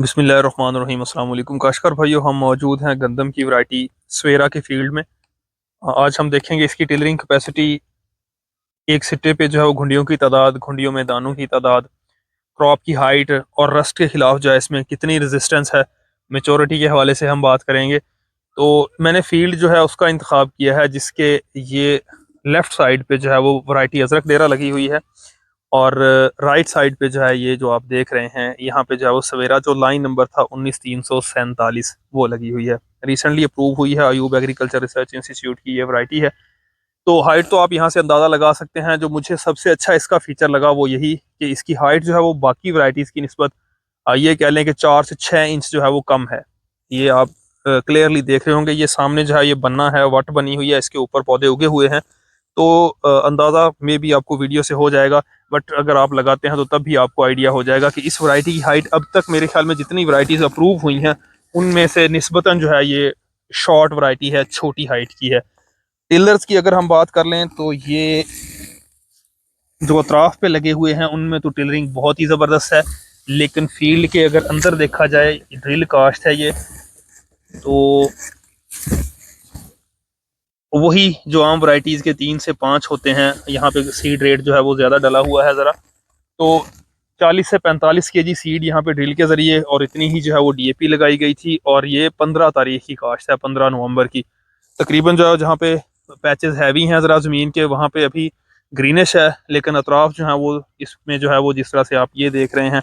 बिस्मिल्लाहिर्रहमानिर्रहीम। अस्सलाम वालेकुम काशकार भाइयों, हम मौजूद हैं गंदम की वैरायटी सवेरा के फील्ड में। आज हम देखेंगे इसकी टिलरिंग कैपेसिटी, एक सिट्टे पे जो है वो घुंडियों की तादाद, घुंडियों में दानों की तादाद, क्रॉप की हाइट और रस्ट के खिलाफ जो है इसमें कितनी रेजिस्टेंस है। मेचोरिटी के हवाले से हम बात करेंगे। तो मैंने फील्ड जो है उसका इंतखाब किया है जिसके ये लेफ्ट साइड पे जो है वो वैरायटी अजरक डेरा लगी हुई है, और राइट साइड पे जो है ये जो आप देख रहे हैं यहाँ पे जो है वो सवेरा जो लाइन नंबर था 19347 वो लगी हुई है। रिसेंटली अप्रूव हुई है, अयूब एग्रीकल्चर रिसर्च इंस्टीट्यूट की ये वैरायटी है। तो हाइट तो आप यहाँ से अंदाज़ा लगा सकते हैं। जो मुझे सबसे अच्छा इसका फीचर लगा वो यही कि इसकी हाइट जो है वो बाकी वैरायटीज़ की निस्बत ये कह लें कि 4 से 6 इंच जो है वो कम है। ये आप क्लियरली देख रहे होंगे। ये सामने जो है ये बन्ना है, वट बनी हुई है, इसके ऊपर पौधे उगे हुए हैं। तो अंदाज़ा में भी आपको वीडियो से हो जाएगा, बट अगर आप लगाते हैं तो तब भी आपको आइडिया हो जाएगा कि इस वैरायटी की हाइट अब तक मेरे ख्याल में जितनी वैरायटीज़ अप्रूव हुई हैं उनमें से निस्बतन जो है ये शॉर्ट वैरायटी है, छोटी हाइट की है। टिलर्स की अगर हम बात कर लें तो ये जो अतराफ पे लगे हुए हैं उनमें तो टिलरिंग बहुत ही ज़बरदस्त है, लेकिन फील्ड के अगर अंदर देखा जाए, ड्रिल कास्ट है ये, तो वही जो आम वैरायटीज़ के 3 से 5 होते हैं। यहाँ पे सीड रेट जो है वो ज़्यादा डला हुआ है ज़रा। तो 40 से 45 केजी सीड यहाँ पे ड्रिल के ज़रिए और इतनी ही जो है वो डीएपी लगाई गई थी, और ये 15 तारीख की काश्त है, 15 नवंबर की। तकरीबन जो है जहाँ पे पैचेस हैवी हैं ज़रा ज़मीन के, वहाँ पे अभी ग्रीनिश है, लेकिन अतराफ जो है वो इसमें जो है वो जिस तरह से आप ये देख रहे हैं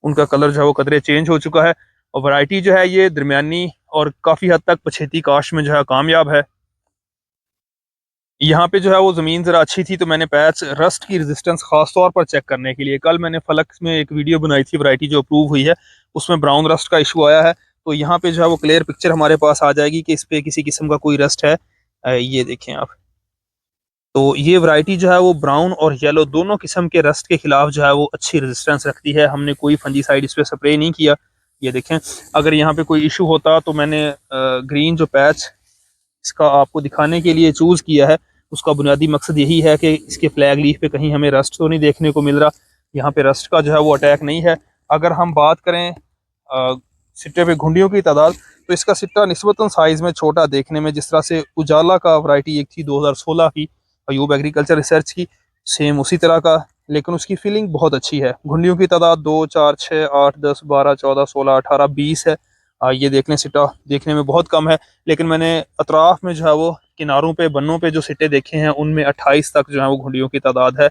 उनका कलर जो है वो कदरे चेंज हो चुका है। और वैरायटी जो है ये दरमियानी और काफ़ी हद तक पछेती काश्त में जो है कामयाब है। यहाँ पे जो है वो ज़मीन ज़रा अच्छी थी, तो मैंने पैच रस्ट की रेजिस्टेंस खास तौर पर चेक करने के लिए, कल मैंने फलक में एक वीडियो बनाई थी, वैरायटी जो अप्रूव हुई है उसमें ब्राउन रस्ट का इशू आया है। तो यहाँ पे जो है वो क्लियर पिक्चर हमारे पास आ जाएगी कि इस पे किसी किस्म का कोई रस्ट है। ये देखें आप। तो ये वैरायटी जो है वो ब्राउन और येलो दोनों किस्म के रस्ट के खिलाफ जो है वो अच्छी रेजिस्टेंस रखती है। हमने कोई फंजीसाइड इस पे स्प्रे नहीं किया। ये देखें, अगर यहाँ पे कोई इशू होता तो मैंने ग्रीन जो पैच इसका आपको दिखाने के लिए चूज़ किया है, उसका बुनियादी मकसद यही है कि इसके फ्लैग लीफ पे कहीं हमें रस्ट तो नहीं देखने को मिल रहा। यहाँ पे रस्ट का जो है वो अटैक नहीं है। अगर हम बात करें सिट्टे पे घुंडियों की तादाद, तो इसका सिट्टा निस्बतन साइज़ में छोटा देखने में, जिस तरह से उजाला का वैरायटी एक थी 2016 की अयूब एग्रीकल्चर रिसर्च की, सेम उसी तरह का, लेकिन उसकी फीलिंग बहुत अच्छी है। घुंडियों की तादाद 2 4 6 8 10 12 14 15 20 है। ये देखने सिट्टा देखने में बहुत कम है, लेकिन मैंने अतराफ में जो है वो किनारों पे, बन्नों पे जो सिट्टे देखे हैं उनमें 28 तक जो है वो घुंडियों की तादाद है।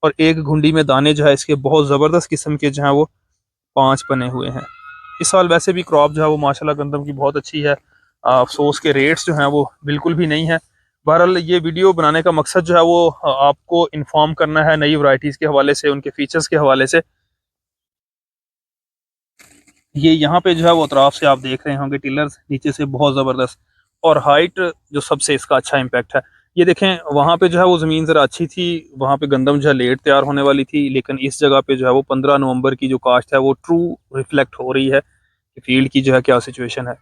और एक घुंडी में दाने जो है इसके बहुत ज़बरदस्त किस्म के जो है वो 5 बने हुए हैं। इस साल वैसे भी क्रॉप जो है वो माशाल्लाह गंदम की बहुत अच्छी है। अफसोस के रेट्स जो हैं वो बिल्कुल भी नहीं है। बहरहाल ये वीडियो बनाने का मकसद जो है वो आपको इन्फॉर्म करना है नई वैरायटीज़ के हवाले से, उनके फीचर्स के हवाले से। ये यहाँ पे जो है वो अतराफ से आप देख रहे होंगे टिलर्स नीचे से बहुत ज़बरदस्त, और हाइट जो सबसे इसका अच्छा इम्पैक्ट है। ये देखें, वहाँ पे जो है वो ज़मीन ज़रा अच्छी थी, वहाँ पे गंदम जो है लेट तैयार होने वाली थी, लेकिन इस जगह पे जो है वो 15 नवंबर की जो काश्त है वो ट्रू रिफ्लेक्ट हो रही है कि फील्ड की जो है क्या सिचुएशन है।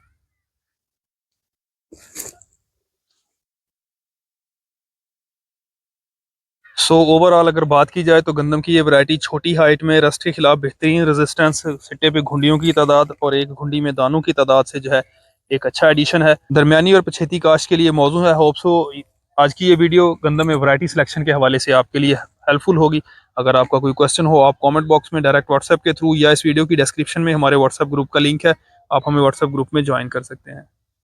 सो ओवरऑल अगर बात की जाए तो गंदम की ये वैरायटी छोटी हाइट में रस्ट के खिलाफ बेहतरीन रेजिस्टेंस, सिट्टे पे घुंडियों की तादाद और एक घुंडी में दानों की तादाद से जो है एक अच्छा एडिशन है। दरमियानी और पछेती काश्त के लिए मौजू है। होप सो आज की ये वीडियो गंदम में वैरायटी सिलेक्शन के हवाले से आपके लिए हेल्पफुल होगी। अगर आपका कोई क्वेश्चन हो, आप कॉमेंट बॉक्स में डायरेक्ट व्हाट्सएप के थ्रू, या इस वीडियो की डिस्क्रिप्शन में हमारे व्हाट्सएप ग्रुप का लिंक है, आप हमें व्हाट्सएप ग्रुप में ज्वाइन कर सकते हैं।